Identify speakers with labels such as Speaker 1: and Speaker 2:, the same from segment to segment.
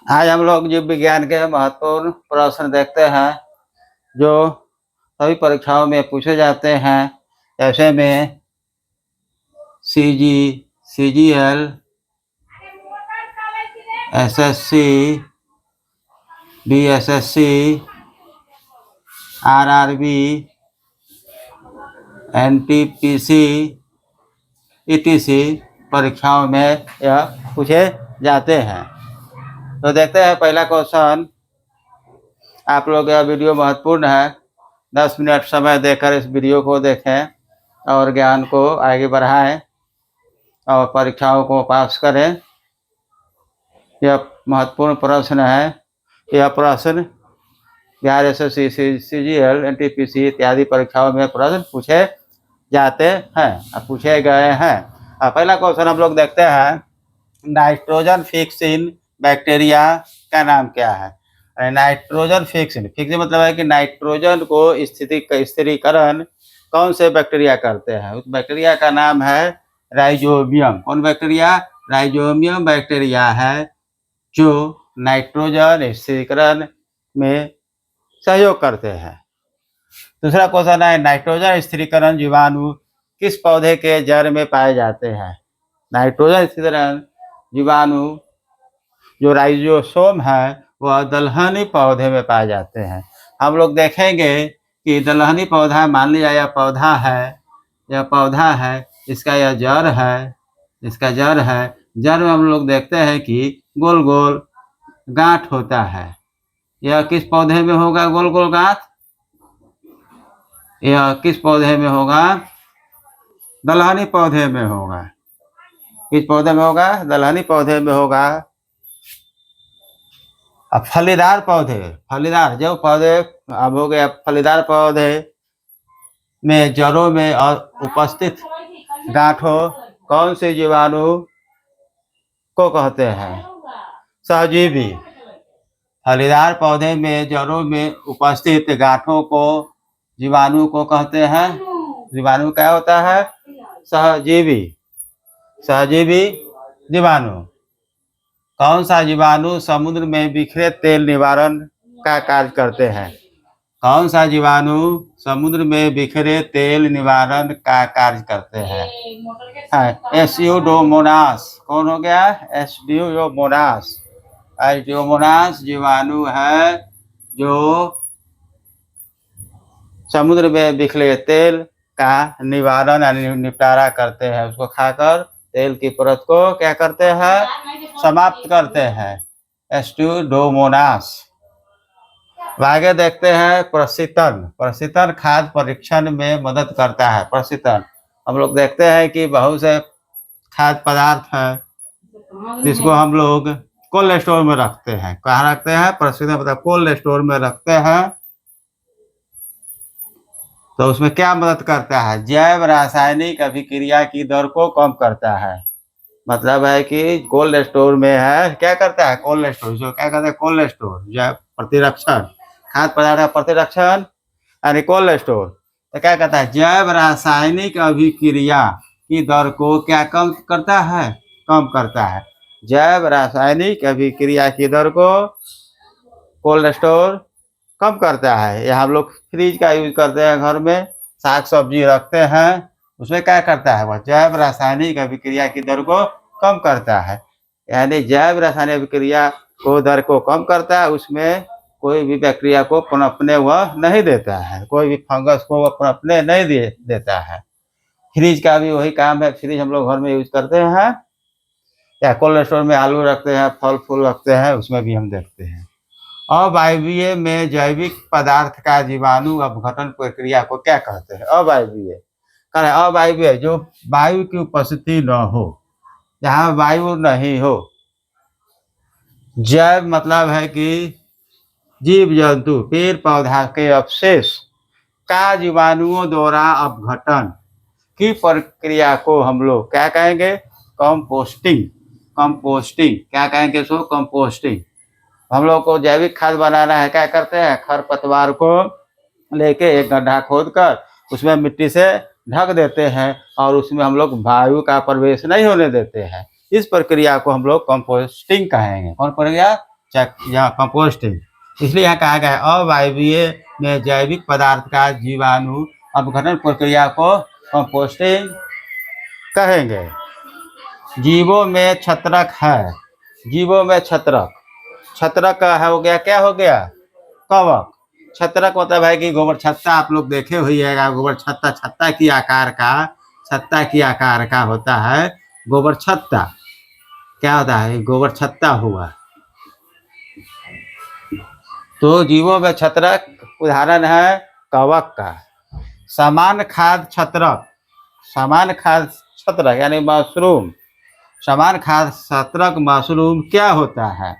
Speaker 1: आज हम लोग जीव विज्ञान के महत्वपूर्ण प्रश्न देखते हैं जो सभी परीक्षाओं में पूछे जाते हैं। ऐसे में CGL, SSC, BSSC, RRB, NTPC ETC परीक्षाओं में यह पूछे जाते हैं। तो देखते हैं पहला क्वेश्चन। आप लोग यह वीडियो महत्वपूर्ण है, 10 मिनट समय देकर इस वीडियो को देखें और ज्ञान को आगे बढ़ाएं और परीक्षाओं को पास करें। यह महत्वपूर्ण प्रश्न है। यह प्रश्न बिहार SSC, CGL, NTPC इत्यादि परीक्षाओं में प्रश्न पूछे जाते हैं, पूछे गए हैं। पहला क्वेश्चन हम लोग देखते हैं, नाइट्रोजन फिक्सिंग बैक्टीरिया का नाम क्या है? नाइट्रोजन फिक्सिंग मतलब है कि नाइट्रोजन को स्थिरीकरण कौन से बैक्टीरिया करते हैं? उस बैक्टीरिया का नाम है राइजोबियम। कौन बैक्टीरिया? राइजोबियम बैक्टीरिया है जो नाइट्रोजन स्थिरीकरण में सहयोग करते हैं। दूसरा क्वेश्चन है, नाइट्रोजन स्थिरीकरण जीवाणु किस पौधे के जड़ में पाए जाते हैं? नाइट्रोजन स्थिरीकरण जीवाणु जो राइजोसोम है वह दलहनी पौधे में पाए जाते हैं। हम लोग देखेंगे कि दलहनी पौधा, मान लिया यह पौधा है, इसका यह जड़ है, इसका जड़ है। जड़ में हम लोग देखते हैं कि गोल गोल गांठ होता है। यह किस पौधे में होगा गोल गोल गांठ? यह किस पौधे में होगा? दलहनी पौधे में होगा। किस पौधे में होगा? दलहनी पौधे में होगा। अब फलीदार पौधे, फलीदार जो पौधे अब हो गया, फलीदार पौधे में जड़ों में और उपस्थित गांठों कौन से जीवाणु को कहते हैं? सहजीवी। फलीदार पौधे में जड़ों में उपस्थित गांठों को जीवाणु को कहते हैं। जीवाणु क्या होता है? सहजीवी। सहजीवी जीवाणु। कौन सा जीवाणु समुद्र में बिखरे तेल निवारण का कार्य करते हैं? कौन सा जीवाणु समुद्र में बिखरे तेल निवारण का कार्य करते हैं? एस्यूडोमोनास। कौन हो गया? एस्यूडोमोनास। एस्यूडोमोनास जीवाणु है जो समुद्र में बिखरे तेल का निवारण यानी निपटारा करते हैं। उसको खाकर तेल की परत को क्या करते हैं? समाप्त करते हैं। एस्यूडोमोनास। आगे देखते हैं प्रशीतन। प्रशीतन खाद्य परीक्षण में मदद करता है। प्रशीतन हम लोग देखते हैं कि बहुत से खाद्य पदार्थ है जिसको हम लोग कोल्ड स्टोर में रखते हैं। कहाँ रखते हैं? प्रशीतन मतलब कोल्ड स्टोर में रखते हैं। तो उसमें क्या मदद करता है? जैव रासायनिक अभिक्रिया की दर को कम करता है। मतलब है कि कोल्ड स्टोर में है, क्या करता है? कोल्ड स्टोर जो क्या कहते हैं? कोल्ड स्टोर जैव प्रतिरक्षण, खाद्य पदार्थ का प्रतिरक्षण यानी कोल्ड स्टोर। तो क्या कहता है? जैव रासायनिक अभिक्रिया की दर को क्या कम करता है? कम करता है। जैव रासायनिक अभिक्रिया की दर को कोल्ड स्टोर कम करता है। या हम लोग फ्रिज का यूज करते हैं, घर में साग सब्जी रखते हैं, उसमें क्या करता है? वह जैव रासायनिक अभिक्रिया की दर को कम करता है। यानी जैव रासायनिक अभिक्रिया को दर को कम करता है। उसमें कोई भी बैक्टीरिया को पनपने वह नहीं देता है, कोई भी फंगस को वह पनपने नहीं देता है। फ्रिज का भी वही काम है। फ्रिज हम लोग घर में यूज करते हैं, या कोल्ड स्टोर में आलू रखते हैं, फल फूल रखते हैं, उसमें भी हम देखते हैं। अवायवीय में जैविक पदार्थ का जीवाणु अपघटन प्रक्रिया को क्या कहते हैं? अवायवीय। अवायवीय जो वायु की उपस्थिति न हो, जहाँ वायु नहीं हो। जैव मतलब है कि जीव जंतु, पेड़ पौधा के अवशेष का जीवाणुओं द्वारा अपघटन की प्रक्रिया को हम लोग क्या कहेंगे? कंपोस्टिंग। कंपोस्टिंग क्या कहेंगे? सो कंपोस्टिंग। हम लोग को जैविक खाद बनाना है, क्या करते हैं? खरपतवार को लेके एक गड्ढा खोदकर उसमें मिट्टी से ढक देते हैं और उसमें हम लोग वायु का प्रवेश नहीं होने देते हैं। इस प्रक्रिया को हम लोग कंपोस्टिंग कहेंगे। कौन प्रक्रिया? या कंपोस्टिंग। इसलिए यहाँ कहा गया है अवायवीय में जैविक पदार्थ का जीवाणु अपघटन प्रक्रिया को कंपोस्टिंग कहेंगे। जीवों में छत्रक है, जीवों में छत्रक, छत्रक का हो गया, क्या हो गया, कवक। छत्रक मतलब है कि गोबर छत्ता आप लोग देखे होइएगा, गोबर छत्ता, छत्ता की आकार का, छत्ता की आकार का होता है गोबर छत्ता। क्या होता है, गोबर छत्ता हुआ। तो जीवों में छत्रक उदाहरण है कवक का। समान खाद छत्रक, समान खाद छत्रक यानी मशरूम, समान खाद छत्रक मशरूम क्या होता है।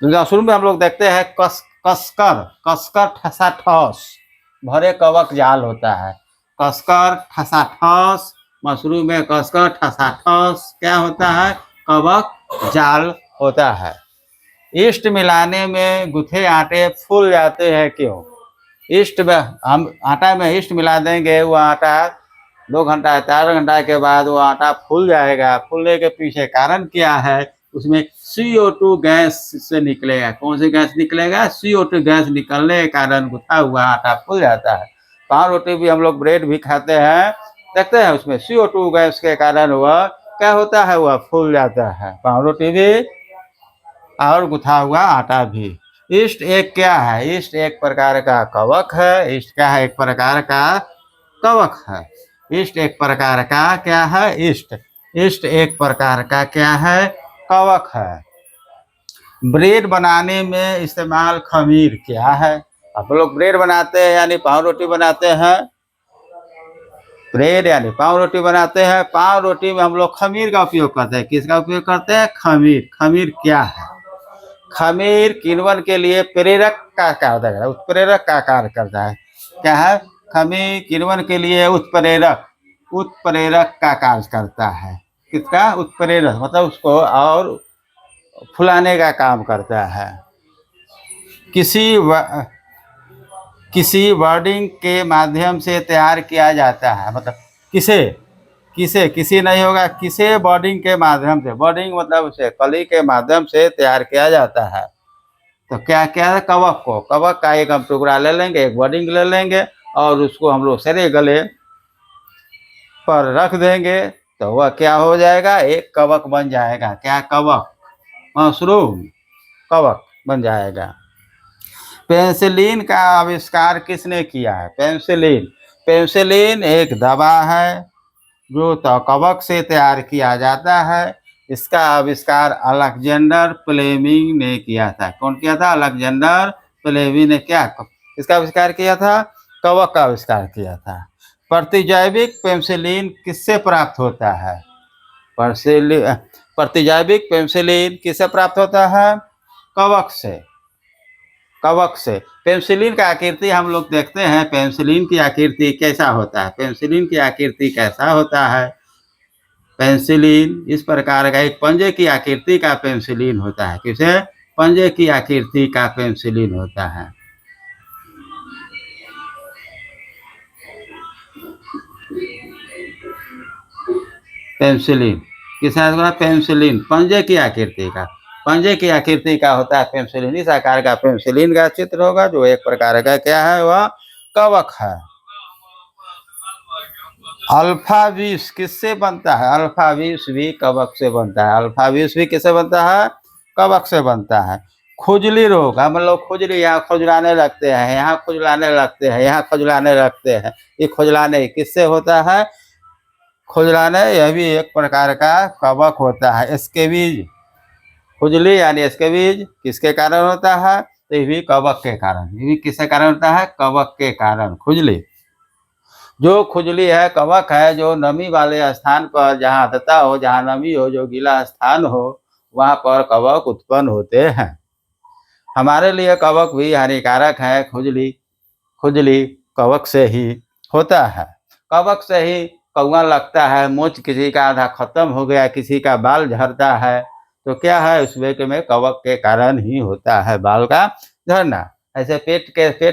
Speaker 1: मशरूम में हम लोग देखते हैं कसकर, कसकर ठसाठस भरे कवक जाल होता है। कसकर ठसाठस, मशरूम में कसकर ठसाठस क्या होता है, कवक जाल होता है। ईस्ट मिलाने में गुथे आटे फूल जाते हैं क्यों। ईस्ट में हम आटा में ईस्ट मिला देंगे, वो आटा 2 घंटा 4 घंटा के बाद वो आटा फूल जाएगा। फूलने के पीछे कारण क्या है, उसमें CO2 गैस से निकलेगा। कौन सी गैस निकलेगा, CO2 गैस निकलने के कारण गुथा हुआ आटा फूल जाता है। पाव रोटी भी हम लोग ब्रेड भी खाते हैं, देखते हैं उसमें CO2 गैस के कारण वह क्या होता है, वह फूल जाता है, पाव रोटी भी और गुथा हुआ आटा भी। ईस्ट एक क्या है, ईस्ट एक प्रकार का कवक है। ईस्ट क्या है, एक प्रकार का कवक है। ईस्ट एक प्रकार का क्या है, ईस्ट, ईस्ट एक प्रकार का क्या है, कवक है। ब्रेड बनाने में इस्तेमाल खमीर क्या है। आप लोग ब्रेड बनाते हैं यानी पाव रोटी बनाते हैं, ब्रेड यानी पाव रोटी बनाते हैं। पाव रोटी में हम लोग खमीर का उपयोग करते हैं। किसका उपयोग करते हैं, खमीर। खमीर क्या है, खमीर किण्वन के लिए प्रेरक का कार्य है, उत्प्रेरक का कार्य करता है। क्या है, खमीर किण्वन के लिए उत्प्रेरक, उत्प्रेरक का कार्य करता है। किसका, उत्प्रेरक, मतलब उसको और फुलाने का काम करता है। किसी वर्डिंग के माध्यम से तैयार किया जाता है, मतलब किसे नहीं होगा, किसे बॉर्डिंग के माध्यम से, बॉर्डिंग मतलब उसे कली के माध्यम से तैयार किया जाता है। तो क्या क्या है, कवक को, कवक का एक हम टुकड़ा ले लेंगे, एक बॉर्डिंग ले लेंगे और उसको हम लोग सरे गले पर रख देंगे तो वह क्या हो जाएगा, एक कवक बन जाएगा। क्या, कवक, मशरूम कवक बन जाएगा। पेंसिलिन का आविष्कार किसने किया है। पेंसिलिन, पेंसिलिन एक दवा है जो तो कवक से तैयार किया जाता है। इसका आविष्कार अलेक्जेंडर फ्लेमिंग ने किया था। कौन किया था, अलेक्जेंडर फ्लेमिंग ने क्या, इसका आविष्कार किया था, कवक का आविष्कार किया था। प्रतिजैविक पेंसिलिन किससे प्राप्त होता है, प्रतिजैविक पेंसिलिन किससे प्राप्त होता है, कवक से, कवक से। पेंसिलिन का आकृति हम लोग देखते हैं, पेंसिलिन की आकृति कैसा होता है, पेंसिलिन की आकृति कैसा होता है। पेंसिलिन इस प्रकार का एक पंजे की आकृति का पेंसिलिन होता है। किसे, पंजे की आकृति का पेंसिलिन होता है। पेंसिलिन किसा होगा, पेंसिलिन पंजे की आकृति का, पंजे की आकृति का होता है पेंसिलिन। इस आकार का पेंसिलिन का चित्र होगा जो एक प्रकार का क्या है, वह कवक है। अल्फा विष किससे बनता है, अल्फा विष भी कवक से बनता है। अल्फा विष भी किससे बनता है, कवक से बनता है। खुजली रोग, हम लोग खुजली, यहाँ खुजलाने लगते हैं, यहाँ खुजलाने लगते हैं, यहाँ खुजलाने लगते हैं, ये खुजलाने किससे होता है, खुजलाने, यह भी एक प्रकार का कवक होता है। स्केबीज, खुजली यानी स्केबीज किसके कारण होता है, तो ये भी कवक के कारण, ये भी किसके कारण होता है, कवक के कारण खुजली। जो खुजली है कवक है, जो नमी वाले स्थान पर, जहाँ आर्द्रता हो, जहाँ नमी हो, जो गीला स्थान हो, वहाँ पर कवक उत्पन्न होते हैं। हमारे लिए कवक भी हानिकारक है। खुजली, खुजली कवक से ही होता है। कवक से ही कौआ लगता है, मोच किसी का आधा खत्म हो गया, किसी का बाल झड़ता है, तो क्या है, उस वेग में कवक के कारण ही होता है बाल का झड़ना। ऐसे पेट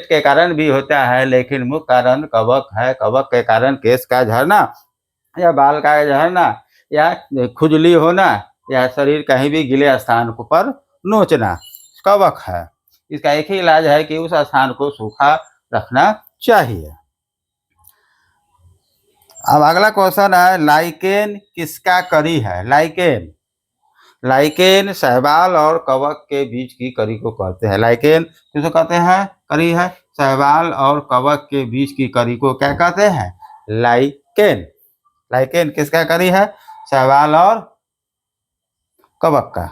Speaker 1: के कारण भी होता है, लेकिन मुख्य कारण कवक है। कवक के कारण केस का झड़ना या बाल का झड़ना या खुजली होना या शरीर कहीं भी गीले स्थान पर नोचना, कवक है। इसका एक ही इलाज है कि उस स्थान को सूखा रखना चाहिए। अब अगला क्वेश्चन है, लाइकेन किसका करी है? लाइकेन, लाइकेन शैवाल और कवक के बीच की कड़ी को कहते हैं। लाइकेन किसको कहते हैं? कड़ी है। शैवाल और कवक के बीच की कड़ी को क्या कहते हैं? लाइकेन। लाइकेन किसका कड़ी है? शैवाल और कवक का।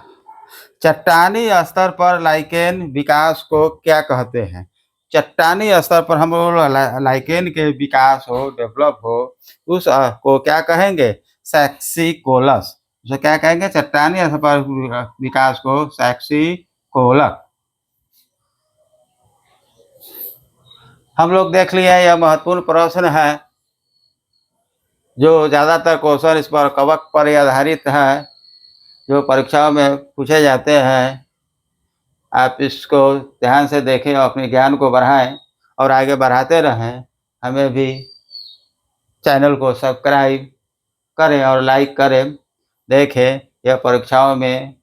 Speaker 1: चट्टानी स्तर पर लाइकेन विकास को क्या कहते हैं? चट्टानी स्तर पर हम लोग लाइकेन के विकास हो, डेवलप हो, उस को क्या कहेंगे? सैक्सिकोलस। उसे क्या कहेंगे? चट्टानी स्तर पर विकास को सैक्सिकोलस। हम लोग देख लिए, यह महत्वपूर्ण प्रश्न है जो ज़्यादातर क्वेश्चन इस पर कवक पर आधारित है, जो परीक्षाओं में पूछे जाते हैं। आप इसको ध्यान से देखें और अपने ज्ञान को बढ़ाएं और आगे बढ़ाते रहें। हमें भी चैनल को सब्सक्राइब करें और लाइक करें। देखें, यह परीक्षाओं में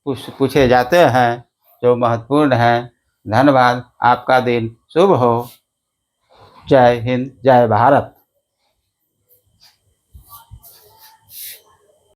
Speaker 1: पूछे जाते हैं जो महत्वपूर्ण हैं। धन्यवाद। आपका दिन शुभ हो। जय हिंद, जय भारत।